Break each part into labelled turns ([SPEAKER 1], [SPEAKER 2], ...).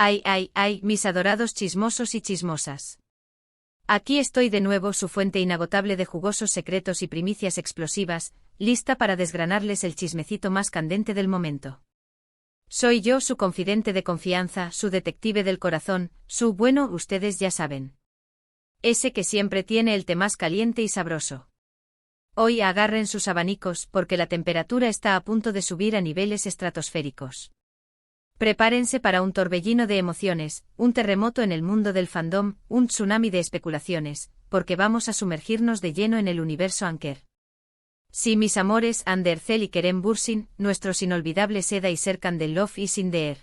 [SPEAKER 1] Ay, ay, ay, mis adorados chismosos y chismosas. Aquí estoy de nuevo, su fuente inagotable de jugosos secretos y primicias explosivas, lista para desgranarles el chismecito más candente del momento. Soy yo, su confidente de confianza, su detective del corazón, bueno, ustedes ya saben. Ese que siempre tiene el té más caliente y sabroso. Hoy agarren sus abanicos porque la temperatura está a punto de subir a niveles estratosféricos. Prepárense para un torbellino de emociones, un terremoto en el mundo del fandom, un tsunami de especulaciones, porque vamos a sumergirnos de lleno en el universo Anker. Sí, mis amores, Ander Cell y Kerem Bürsin, nuestros inolvidables Eda y Serkan de Love is in the air.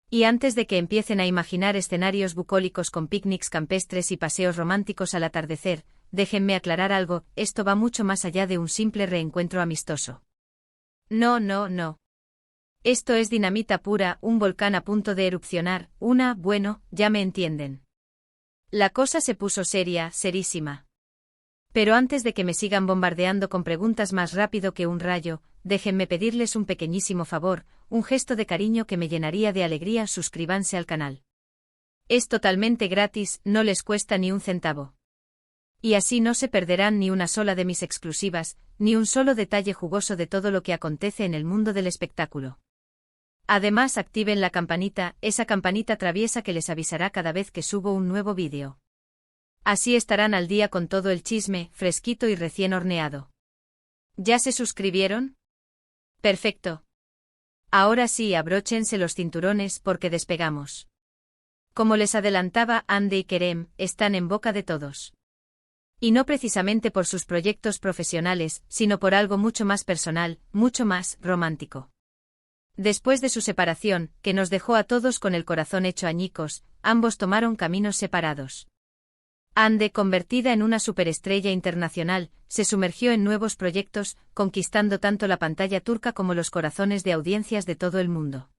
[SPEAKER 1] Y antes de que empiecen a imaginar escenarios bucólicos con picnics campestres y paseos románticos al atardecer, déjenme aclarar algo, esto va mucho más allá de un simple reencuentro amistoso. No, no, no. Esto es dinamita pura, un volcán a punto de erupcionar, bueno, ya me entienden. La cosa se puso seria, serísima. Pero antes de que me sigan bombardeando con preguntas más rápido que un rayo, déjenme pedirles un pequeñísimo favor, un gesto de cariño que me llenaría de alegría. Suscríbanse al canal. Es totalmente gratis, no les cuesta ni un centavo. Y así no se perderán ni una sola de mis exclusivas, ni un solo detalle jugoso de todo lo que acontece en el mundo del espectáculo. Además, activen la campanita, esa campanita traviesa que les avisará cada vez que subo un nuevo vídeo. Así estarán al día con todo el chisme, fresquito y recién horneado. ¿Ya se suscribieron? Perfecto. Ahora sí, abróchense los cinturones porque despegamos. Como les adelantaba, Ande y Kerem están en boca de todos. Y no precisamente por sus proyectos profesionales, sino por algo mucho más personal, mucho más romántico. Después de su separación, que nos dejó a todos con el corazón hecho añicos, ambos tomaron caminos separados. Ande, convertida en una superestrella internacional, se sumergió en nuevos proyectos, conquistando tanto la pantalla turca como los corazones de audiencias de todo el mundo.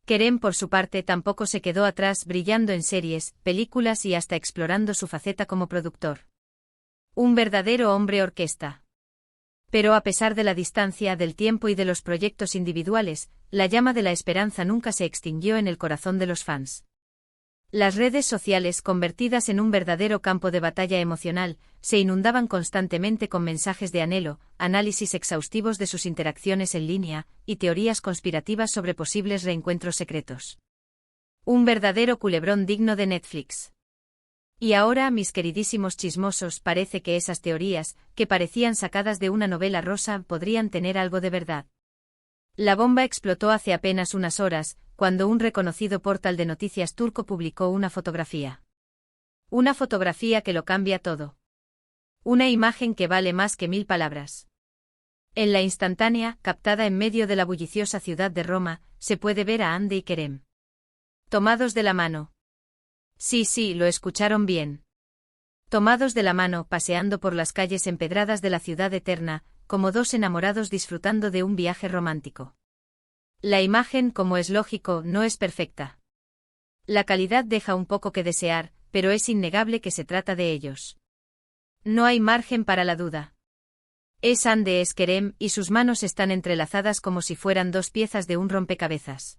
[SPEAKER 1] Kerem, por su parte, tampoco se quedó atrás, brillando en series, películas y hasta explorando su faceta como productor. Un verdadero hombre orquesta. Pero a pesar de la distancia, del tiempo y de los proyectos individuales, la llama de la esperanza nunca se extinguió en el corazón de los fans. Las redes sociales, convertidas en un verdadero campo de batalla emocional, se inundaban constantemente con mensajes de anhelo, análisis exhaustivos de sus interacciones en línea, y teorías conspirativas sobre posibles reencuentros secretos. Un verdadero culebrón digno de Netflix. Y ahora, mis queridísimos chismosos, parece que esas teorías, que parecían sacadas de una novela rosa, podrían tener algo de verdad. La bomba explotó hace apenas unas horas, cuando un reconocido portal de noticias turco publicó una fotografía. Una fotografía que lo cambia todo. Una imagen que vale más que 1000 palabras. En la instantánea, captada en medio de la bulliciosa ciudad de Roma, se puede ver a Ande y Kerem. Tomados de la mano. Sí, lo escucharon bien. Tomados de la mano, paseando por las calles empedradas de la ciudad eterna, como dos enamorados disfrutando de un viaje romántico. La imagen, como es lógico, no es perfecta. La calidad deja un poco que desear, pero es innegable que se trata de ellos. No hay margen para la duda. Es Ande, es Kerem, y sus manos están entrelazadas como si fueran dos piezas de un rompecabezas.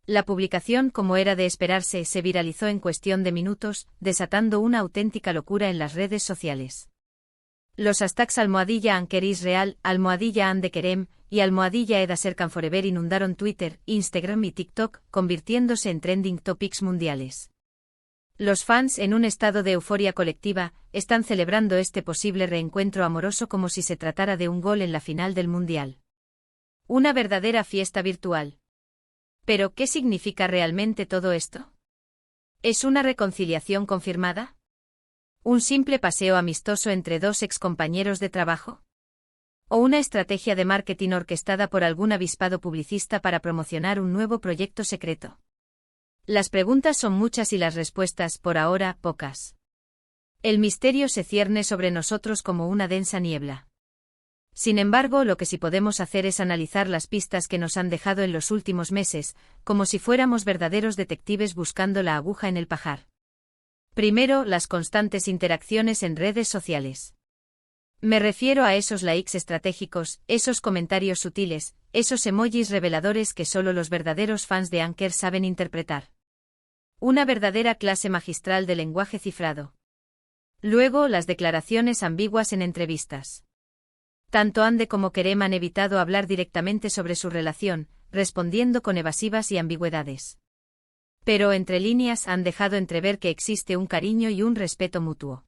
[SPEAKER 1] La publicación, como era de esperarse, se viralizó en cuestión de minutos, desatando una auténtica locura en las redes sociales. Los hashtags @AnkerIsReal, @AndeKerem y @Eda Serkan Forever inundaron Twitter, Instagram y TikTok, convirtiéndose en trending topics mundiales. Los fans, en un estado de euforia colectiva, están celebrando este posible reencuentro amoroso como si se tratara de un gol en la final del Mundial. Una verdadera fiesta virtual. ¿Pero qué significa realmente todo esto? ¿Es una reconciliación confirmada? ¿Un simple paseo amistoso entre dos excompañeros de trabajo? ¿O una estrategia de marketing orquestada por algún avispado publicista para promocionar un nuevo proyecto secreto? Las preguntas son muchas y las respuestas, por ahora, pocas. El misterio se cierne sobre nosotros como una densa niebla. Sin embargo, lo que sí podemos hacer es analizar las pistas que nos han dejado en los últimos meses, como si fuéramos verdaderos detectives buscando la aguja en el pajar. Primero, las constantes interacciones en redes sociales. Me refiero a esos likes estratégicos, esos comentarios sutiles, esos emojis reveladores que solo los verdaderos fans de Anker saben interpretar. Una verdadera clase magistral de lenguaje cifrado. Luego, las declaraciones ambiguas en entrevistas. Tanto Ande como Kerem han evitado hablar directamente sobre su relación, respondiendo con evasivas y ambigüedades. Pero entre líneas han dejado entrever que existe un cariño y un respeto mutuo.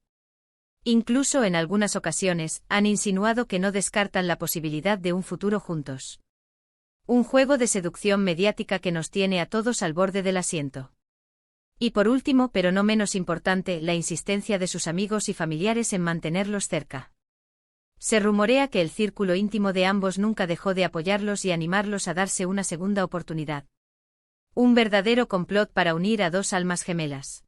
[SPEAKER 1] Incluso en algunas ocasiones, han insinuado que no descartan la posibilidad de un futuro juntos. Un juego de seducción mediática que nos tiene a todos al borde del asiento. Y por último, pero no menos importante, la insistencia de sus amigos y familiares en mantenerlos cerca. Se rumorea que el círculo íntimo de ambos nunca dejó de apoyarlos y animarlos a darse una segunda oportunidad. Un verdadero complot para unir a dos almas gemelas.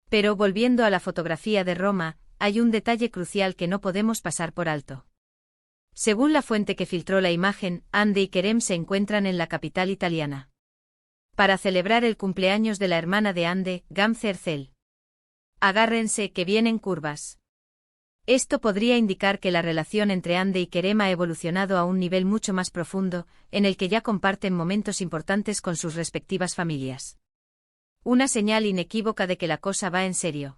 [SPEAKER 1] Pero volviendo a la fotografía de Roma, hay un detalle crucial que no podemos pasar por alto. Según la fuente que filtró la imagen, Ande y Kerem se encuentran en la capital italiana para celebrar el cumpleaños de la hermana de Ande, Gamze Erzel. Agárrense, que vienen curvas. Esto podría indicar que la relación entre Ande y Kerem ha evolucionado a un nivel mucho más profundo, en el que ya comparten momentos importantes con sus respectivas familias. Una señal inequívoca de que la cosa va en serio.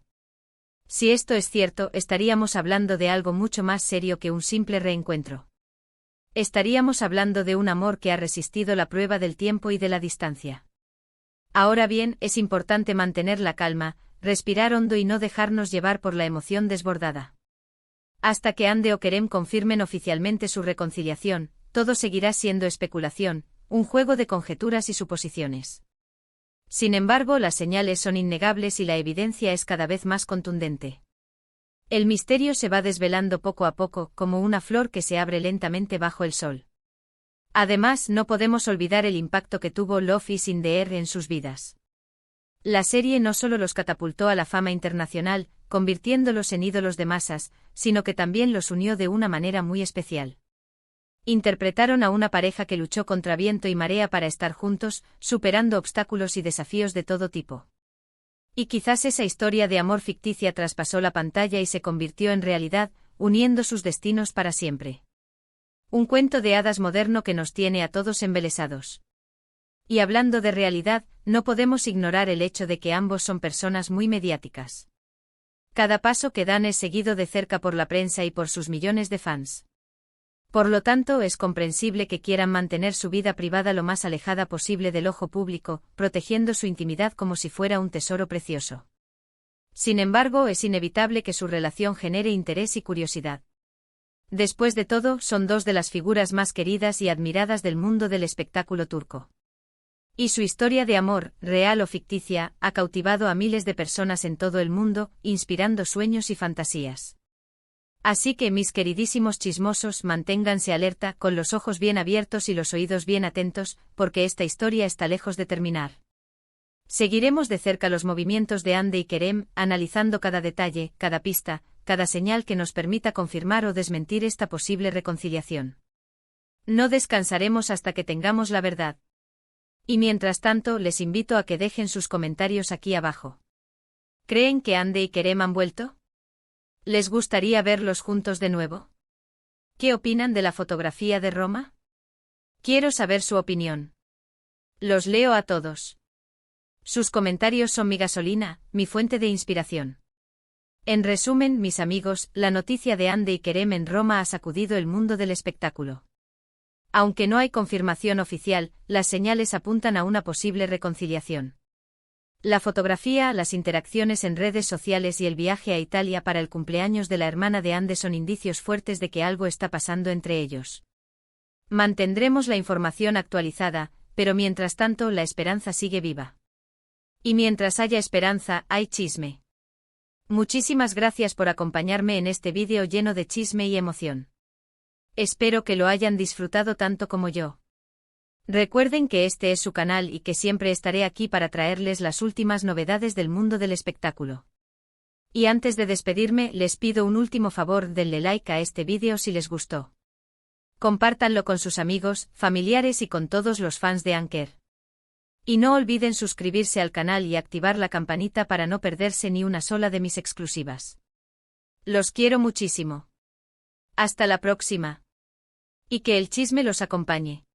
[SPEAKER 1] Si esto es cierto, estaríamos hablando de algo mucho más serio que un simple reencuentro. Estaríamos hablando de un amor que ha resistido la prueba del tiempo y de la distancia. Ahora bien, es importante mantener la calma, respirar hondo y no dejarnos llevar por la emoción desbordada. Hasta que Ande o Kerem confirmen oficialmente su reconciliación, todo seguirá siendo especulación, un juego de conjeturas y suposiciones. Sin embargo, las señales son innegables y la evidencia es cada vez más contundente. El misterio se va desvelando poco a poco, como una flor que se abre lentamente bajo el sol. Además, no podemos olvidar el impacto que tuvo Love is in the Air en sus vidas. La serie no solo los catapultó a la fama internacional, convirtiéndolos en ídolos de masas, sino que también los unió de una manera muy especial. Interpretaron a una pareja que luchó contra viento y marea para estar juntos, superando obstáculos y desafíos de todo tipo. Y quizás esa historia de amor ficticia traspasó la pantalla y se convirtió en realidad, uniendo sus destinos para siempre. Un cuento de hadas moderno que nos tiene a todos embelesados. Y hablando de realidad, no podemos ignorar el hecho de que ambos son personas muy mediáticas. Cada paso que dan es seguido de cerca por la prensa y por sus millones de fans. Por lo tanto, es comprensible que quieran mantener su vida privada lo más alejada posible del ojo público, protegiendo su intimidad como si fuera un tesoro precioso. Sin embargo, es inevitable que su relación genere interés y curiosidad. Después de todo, son dos de las figuras más queridas y admiradas del mundo del espectáculo turco. Y su historia de amor, real o ficticia, ha cautivado a miles de personas en todo el mundo, inspirando sueños y fantasías. Así que, mis queridísimos chismosos, manténganse alerta, con los ojos bien abiertos y los oídos bien atentos, porque esta historia está lejos de terminar. Seguiremos de cerca los movimientos de Ande y Kerem, analizando cada detalle, cada pista, cada señal que nos permita confirmar o desmentir esta posible reconciliación. No descansaremos hasta que tengamos la verdad. Y mientras tanto, les invito a que dejen sus comentarios aquí abajo. ¿Creen que Ande y Kerem han vuelto? ¿Les gustaría verlos juntos de nuevo? ¿Qué opinan de la fotografía de Roma? Quiero saber su opinión. Los leo a todos. Sus comentarios son mi gasolina, mi fuente de inspiración. En resumen, mis amigos, la noticia de Ande y Kerem en Roma ha sacudido el mundo del espectáculo. Aunque no hay confirmación oficial, las señales apuntan a una posible reconciliación. La fotografía, las interacciones en redes sociales y el viaje a Italia para el cumpleaños de la hermana de Ande son indicios fuertes de que algo está pasando entre ellos. Mantendremos la información actualizada, pero mientras tanto la esperanza sigue viva. Y mientras haya esperanza, hay chisme. Muchísimas gracias por acompañarme en este vídeo lleno de chisme y emoción. Espero que lo hayan disfrutado tanto como yo. Recuerden que este es su canal y que siempre estaré aquí para traerles las últimas novedades del mundo del espectáculo. Y antes de despedirme, les pido un último favor: denle like a este vídeo si les gustó. Compártanlo con sus amigos, familiares y con todos los fans de Anker. Y no olviden suscribirse al canal y activar la campanita para no perderse ni una sola de mis exclusivas. Los quiero muchísimo. Hasta la próxima. Y que el chisme los acompañe.